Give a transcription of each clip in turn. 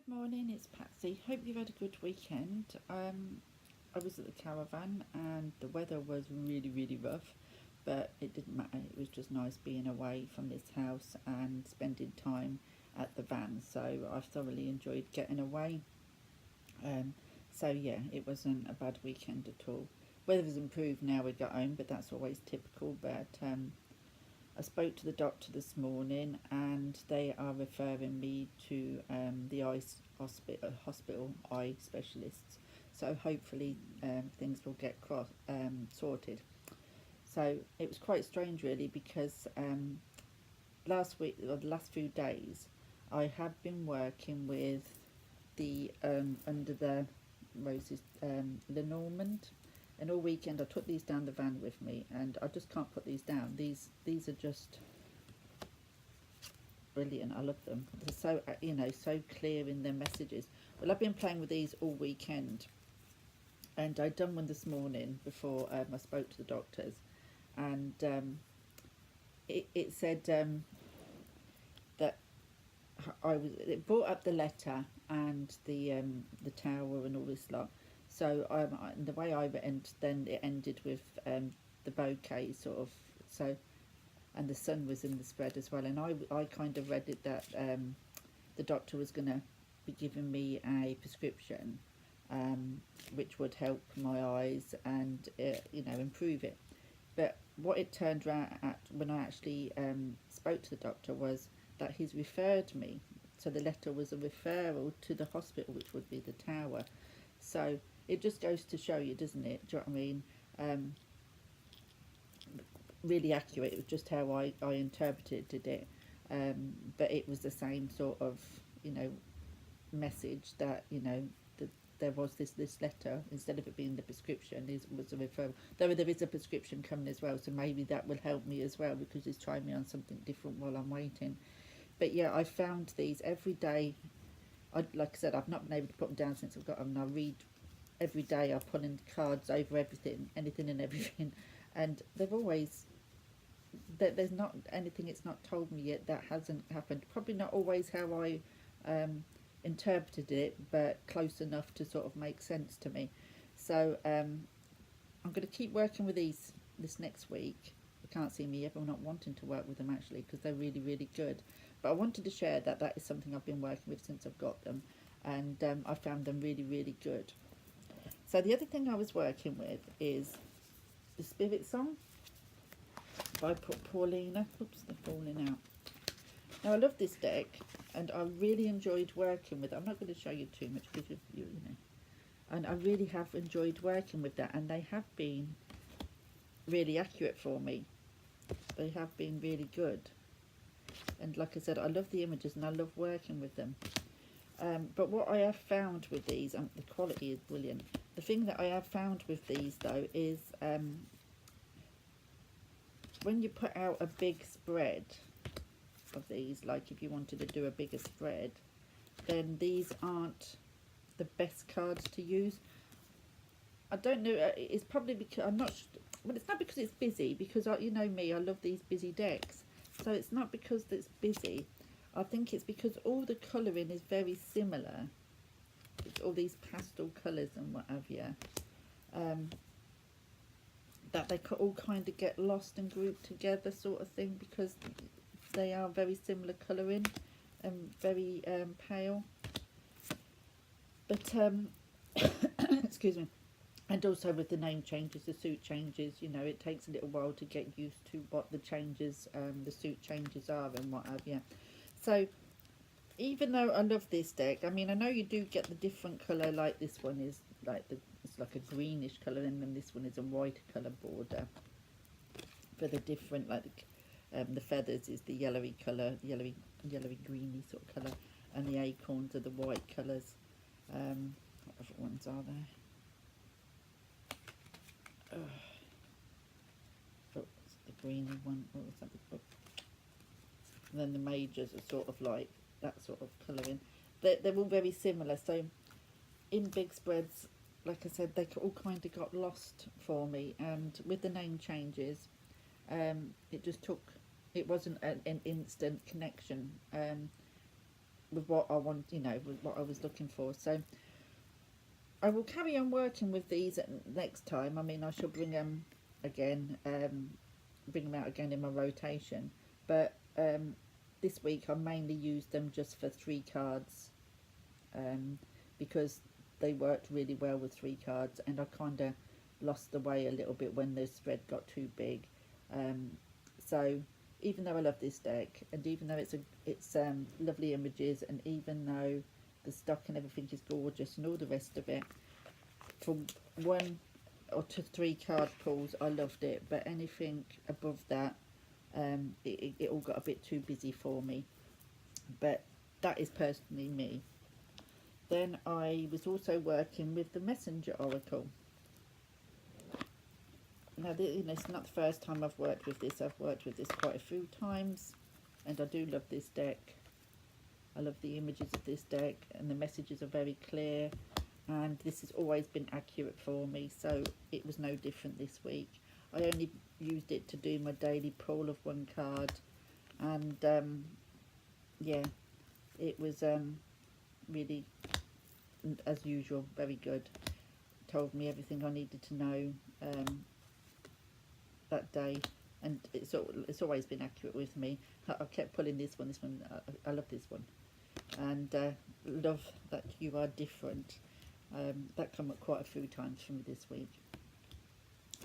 Morning, it's Patsy. Hope you've had a good weekend. I was at the caravan and the weather was really, really rough, but it didn't matter. It was just nice being away from this house and spending time at the van. So I thoroughly enjoyed getting away. Um, so yeah, it wasn't a bad weekend at all. Weather's improved now we got home, but that's always typical. But I spoke to the doctor this morning, and they are referring me to the hospital eye specialists. So hopefully things will get sorted. So it was quite strange, really, because last week or the last few days, I have been working with the under the roses, the Normand, and all weekend I took these down the van with me, and I just can't put these down. These are just brilliant. I love them. They're so so clear in their messages. Well, I've been playing with these all weekend, and I'd done one this morning before I spoke to the doctors, and it said that it brought up the letter and the tower and all this lot. So the way I went, then it ended with the bouquet sort of. So, and the sun was in the spread as well. And I kind of read it that the doctor was going to be giving me a prescription, which would help my eyes and improve it. But what it turned around at when I actually spoke to the doctor was that he's referred me. So the letter was a referral to the hospital, which would be the tower. So it just goes to show you, doesn't it? Do you know what I mean? Really accurate. It was just how I interpreted it. But it was the same sort of, message that, there was this letter, instead of it being the prescription, was a referral. Though there is a prescription coming as well, so maybe that will help me as well, because he's trying me on something different while I'm waiting. But yeah, I found these every day. Like I said, I've not been able to put them down since I've got them. And I read every day. I pull in cards over everything, anything and everything, and they've always. There's not anything it's not told me yet that hasn't happened. Probably not always how I interpreted it, but close enough to sort of make sense to me. So I'm going to keep working with these this next week. You can't see me ever not wanting to work with them, actually, because they're really, really good. But I wanted to share that is something I've been working with since I've got them, and I found them really, really good. So the other thing I was working with is the Spirit Song by Paulina. Oops, they're falling out. Now I love this deck, and I really enjoyed working with it. I'm not going to show you too much because you know, and I really have enjoyed working with that, and they have been really accurate for me. They have been really good, and like I said, I love the images and I love working with them. But what I have found with these, the quality is brilliant. The thing that I have found with these though is when you put out a big spread of these, like if you wanted to do a bigger spread, then these aren't the best cards to use. I don't know, it's probably because I'm not, well, it's not because it's busy, because you know me, I love these busy decks. So it's not because it's busy. I think it's because all the colouring is very similar. It's all these pastel colours and what have you. That they could all kind of get lost and grouped together, sort of thing, because they are very similar colouring and very pale. But excuse me. And also with the name changes, the suit changes, it takes a little while to get used to what the changes, the suit changes are and what have you. So even though I love this deck, I mean, I know you do get the different colour, like this one is like it's like a greenish colour, and then this one is a white colour border for the different, like the feathers is the yellowy colour, yellowy greeny sort of colour, and the acorns are the white colours. What other ones are there? Oh, it's the greeny one. What was that? Oh. And then the majors are sort of like that sort of colouring. They're all very similar. So in big spreads, like I said, they all kind of got lost for me. And with the name changes, it just took. It wasn't an instant connection. with what I want, you know, with what I was looking for. So I will carry on working with these next time. I mean, I shall bring them again, bring them out again in my rotation. But this week I mainly used them just for 3 cards, because they worked really well with 3 cards, and I kind of lost the way a little bit when the spread got too big. So even though I love this deck, and even though it's lovely images, and even though the stock and everything is gorgeous and all the rest of it, for 1 or 3 card pulls I loved it, but anything above that, it all got a bit too busy for me. But that is personally me. Then I was also working with the Messenger Oracle. Now, you know, it's not the first time I've worked with this. I've worked with this quite a few times, and I do love this deck. I love the images of this deck, and the messages are very clear, and this has always been accurate for me, so it was no different this week. I only used it to do my daily pull of 1 card, and yeah, it was really, as usual, very good. Told me everything I needed to know that day, and it's always been accurate with me. I kept pulling this one. I love this one, and love that you are different. That come up quite a few times for me this week.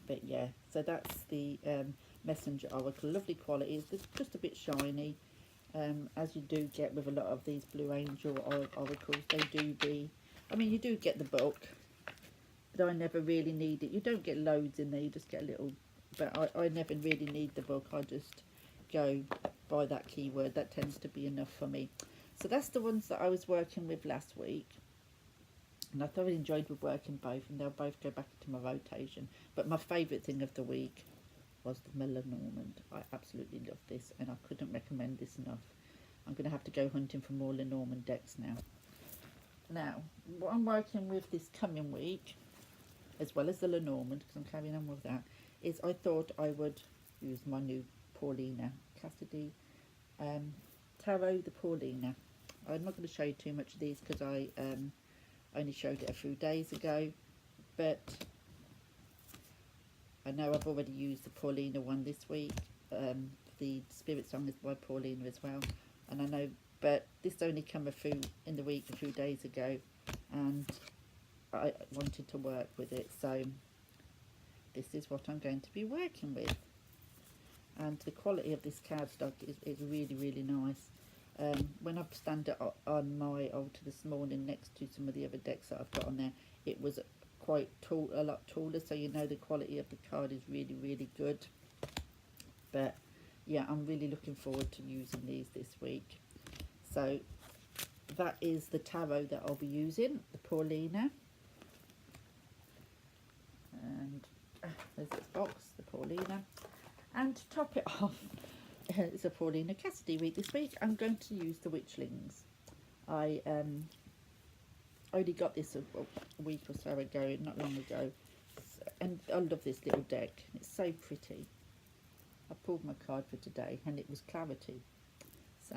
But yeah, so that's the Messenger Oracle. Lovely quality. It's just a bit shiny, as you do get with a lot of these Blue Angel oracles. They do be, I mean, you do get the book, but I never really need it. You don't get loads in there, you just get a little, but I never really need the book. I just go by that keyword. That tends to be enough for me. So that's the ones that I was working with last week, and I thoroughly enjoyed working both, and they'll both go back into my rotation. But my favourite thing of the week was the Lenormand. I absolutely love this, and I couldn't recommend this enough. I'm going to have to go hunting for more Lenormand decks now. Now, what I'm working with this coming week, as well as the Lenormand, because I'm carrying on with that, is I thought I would use my new Paulina Cassidy Tarot, the Paulina. I'm not going to show you too much of these because I only showed it a few days ago, but I know I've already used the Paulina one this week. The Spirit Song is by Paulina as well, and I know, but this only came a few days ago, and I wanted to work with it, so this is what I'm going to be working with. And the quality of this cardstock is really, really nice. When I stand it on my altar this morning next to some of the other decks that I've got on there, it was quite tall, a lot taller, so you know the quality of the card is really, really good. But yeah, I'm really looking forward to using these this week. So that is the tarot that I'll be using, the Paulina. And there's this box, the Paulina. And to top it off, it's a Paulina Cassidy week this week. I'm going to use the Witchlings. I only got this a week or so ago, not long ago, and I love this little deck. It's so pretty. I pulled my card for today, and it was Clarity. So,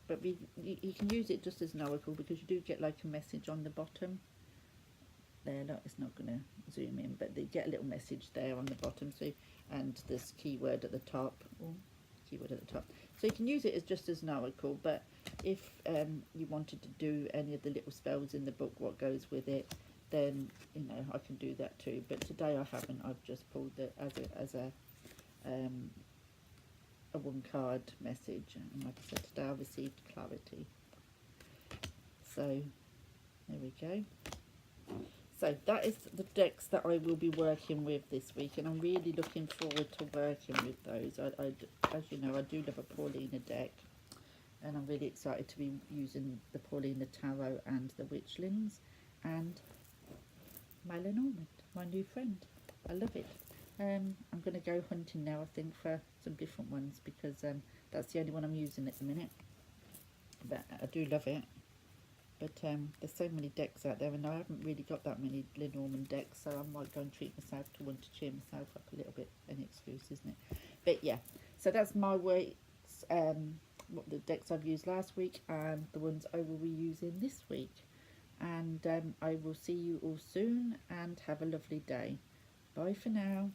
but you can use it just as an oracle, because you do get like a message on the bottom. There, look, it's not going to zoom in, but they get a little message there on the bottom. So, and this keyword at the top. Oh, keyword at the top. So you can use it as just as an oracle, but if you wanted to do any of the little spells in the book, what goes with it, then you know I can do that too. But today I haven't. I've just pulled it as a 1 card message, and like I said, today I received Clarity. So there we go. So that is the decks that I will be working with this week, and I'm really looking forward to working with those. As you know, I do love a Paulina deck, and I'm really excited to be using the Paulina Tarot and the Witchlings and my Lenormand, my new friend. I love it. I'm going to go hunting now, I think, for some different ones, because that's the only one I'm using at the minute. But I do love it. But there's so many decks out there, and I haven't really got that many Lenormand decks, so I might go and treat myself to one to cheer myself up a little bit. Any excuse, isn't it? But yeah, so that's my what the decks I've used last week and the ones I will be using this week. And I will see you all soon, and have a lovely day. Bye for now.